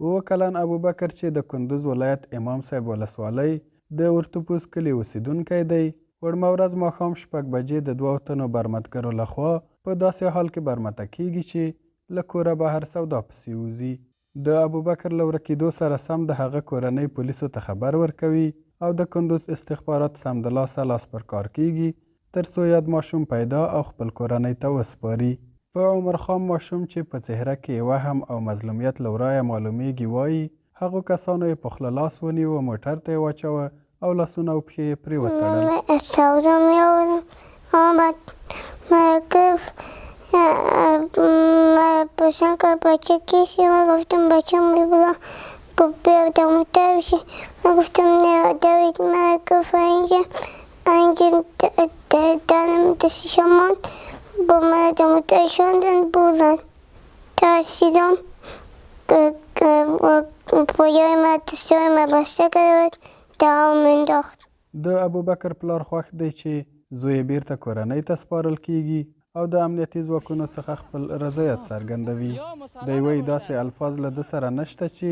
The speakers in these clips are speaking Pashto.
اووه کلن ابوبکر چې د کندوز ولایت امام صاحب ولسوالۍ د ورتپوس کلي اوسیدونکی دی وړمه ورځ ماښام 6 بجې د 2 تنو برمتګرو لخوا په داسې حال کې برمته کیږي چې له کوره بهر سودا پسې وځي. د ابوبکر له ورکېدو سره سم د هغه کورنۍ پولیسو ته خبر ورکوي او د کندوز استخبارات سمدلاسه لاس پر کار کیږي تر څو یاد ماشوم پیدا او خپل کورنۍ ته وسپاري. په عمر خان ماشوم چې په څهره کې وهم او مظلومیت له ورایه معلومیږي وایي هغو کسانو یې په خوله لاس ونیوه، موټر ته یې واچوه او لاسونه او پښې یې پرې وتړل. سودا مې آوردم بعد پرسان کرد بچه کیستی؟ من گفتم بچه میبولا. گفت بیا دموتر بشی. من گفتم نه دوید. من گفت اینجا دارم دست شما با من دموتر شوندن بودن. ترسیدم پایای من دستای من بسته کرد دوام انداخت. د ابوبکر پلار خوښ دی چې زوی یې بیرته کورنۍ ته سپارل کیږي او د امنیتي ځواکونو څخه خپل رضایت څرګندوي. دی وایي داسې الفاظ له ده سره نشته چې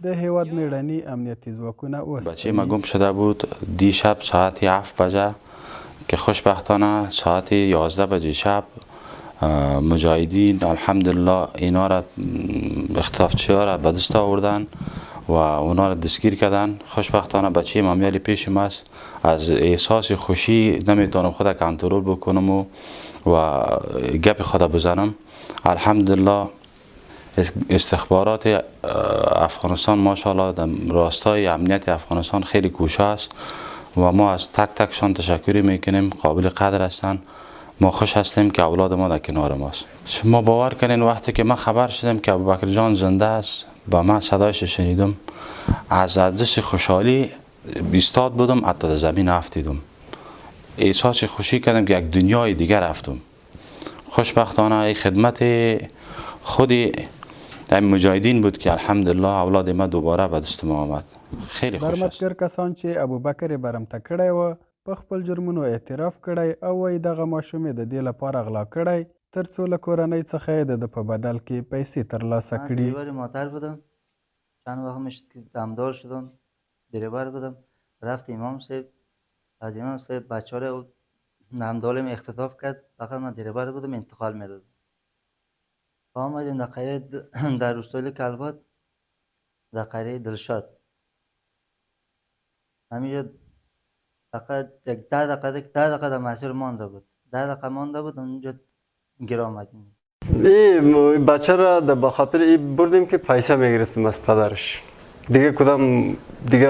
د هیواد میړني امنیتي ځواکونه وستایي. بچه ما گم شده بود دیشب ساعت 7 بجه که خوشبختانه ساعت 11 بجه شب مجاهدین الحمدلله اینا را اختطافچی ها را به دست آوردن و اونا را دستگیر کردن. خوشبختانه بچه ما میاری پیشم است. از احساس خوشی نمیتونم خود کنترل بکنم و گپ خود بزنم. الحمدلله استخبارات افغانستان ماشاءالله در راستای امنیت افغانستان خیلی کوشش است و ما از تک تکشان تشکر میکنیم. قابل قدر هستند. ما خوش هستیم که اولاد ما در کنار ماست. شما باور کنین وقتی که من خبر شدم که ابوبکر جان زنده است با من صدایش شنیدم از دست خوشحالی ایستاد بودم حتی در زمین افتیدم. احساس خوشی کردم که یک دنیای دیگر رفتم. خوشبختانه خدمت خود مجاهدین بود که الحمدلله اولاد ما دوباره به دست ما آمد. خیلی خوش است. برمتګر کسان چې ابوبکر یې برمته کړی و په خپل جرمونو اعتراف کړی او وایي دغه ماشوم یې د دې لپاره غلا کړی تر څو له کورنۍ څخه یې د ده په بدل کې پیسې ترلاسه کړي. دریور مادر بودم. چند وقت میشد که دمدار شدم. دریور بودم. رفت امام صاحب. از امام صاحب بچه ها رو نمدالم اختطاف کرد. فقط من دریور بودم انتقال میدادم. آمدیم در قریه در روستای کلبات در قریه دلشاد. همینجا فقط 10 دقیقه در مسیر مانده بود. 10 دقیقه مانده بود اونجا گیر آمدیم. این بچه را به خاطر این بردیم که پیسه میگرفتیم از پدرش. دیگه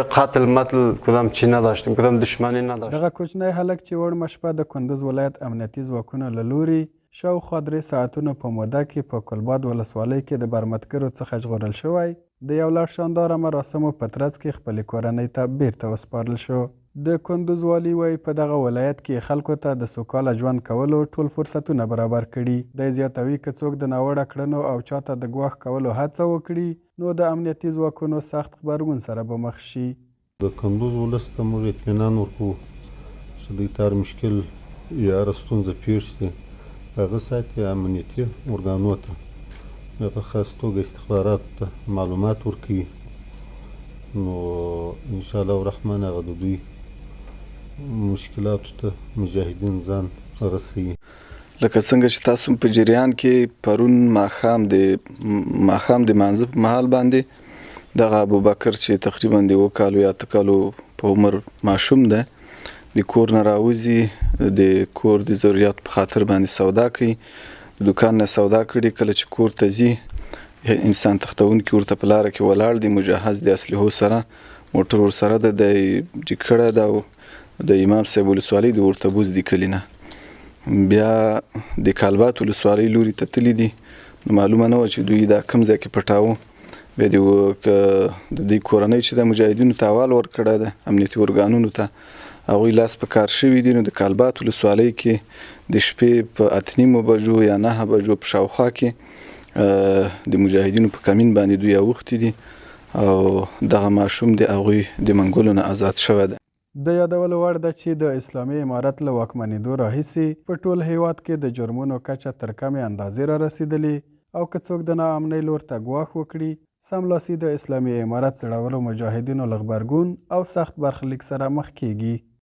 قتل متل کدام چی نداشتیم، کدام دشمنی نداشتیم. دغه کوچنی هلک چې وړمه شپه د کندوز ولایت امنیتي ځواکونو له لوري شاوخوا 3 ساعتونو په موده کې په کلباد ولسوالۍ کې د برمتګرو څخه ژغورل شوی د یو لړ شانداره مراسمو په ترڅ کې خپلې کورنۍ ته بیرته وسپارل شو. د کندوز والي وایي په دغه ولایت کې خلکو ته د سوکاله ژوند کولو ټول فرصتونه برابر کړي. دی زیاتوي که څوک د ناوړه کړنو او چاته د ګواښ کولو هڅه وکړي نو د امنیتي ځواکونو سخت غبرګون سره به مخ شي. د کندوز ولس ته موږ اطمینان ورکوو چې دوی ته هر مشکل یا هره ستونزه پېښ شي هغه ساتي امنیتي ارګانو ته په خاص توګه استخباراتو ته معلومات ورکوي نو انشاءالله الرحمن هغه د دوی مشکلاتو ته مجاهدین ځان رسوي. لکه څنګه چې تاسو په جریان کې پرون ماښام د مانځه په مهال باندې دغه ابوبکر چې تقریبا د 7 کالو یا 8 کالو په عمر ماشوم ده د کور نه راوځي د کور د ضرورت په خاطر باندې سودا کوي. د دوکان نه سودا کړي کله چې کور ته ځي انسان تختونکي ورته په لاره کې ولاړ دی مجهز د اسلحو سره موټر ورسره ده د جکړه ده د امام صاحب ولسوالۍ د ورتبوز د کلي نه بیا د کالبات ولسوالۍ لوري ته تللی دي نو معلومه نه وه چې دوی دا کوم ځای کې پټاوه. بیا د دوی کورنۍ چې د مجاهدینو ته احوال ورکړی ده امنیتي ارګانونو ته هغوی لاس په کار شوي دي. نو د کالبات ولسوالۍ کې د شپې په 8:30 بجو یا 9 بجو په شاوخوا کې د مجاهدینو په کمین باندې دوی اوښتي دي او دغه ماشوم د هغوی د منګولو نه آزاد شوی ده. د یادولو وړ ده چې د اسلامي امارت له واکمنېدو راهیسې په ټول هیواد کې د جرمونو کچه تر کمې اندازې را رسېدلې او که څوک د ناامنۍ لور ته ګواښ وکړي سملاسي د اسلامي امارت زړورو مجاهدینو له غبرګون او سخت برخلیک سره مخ کیږي.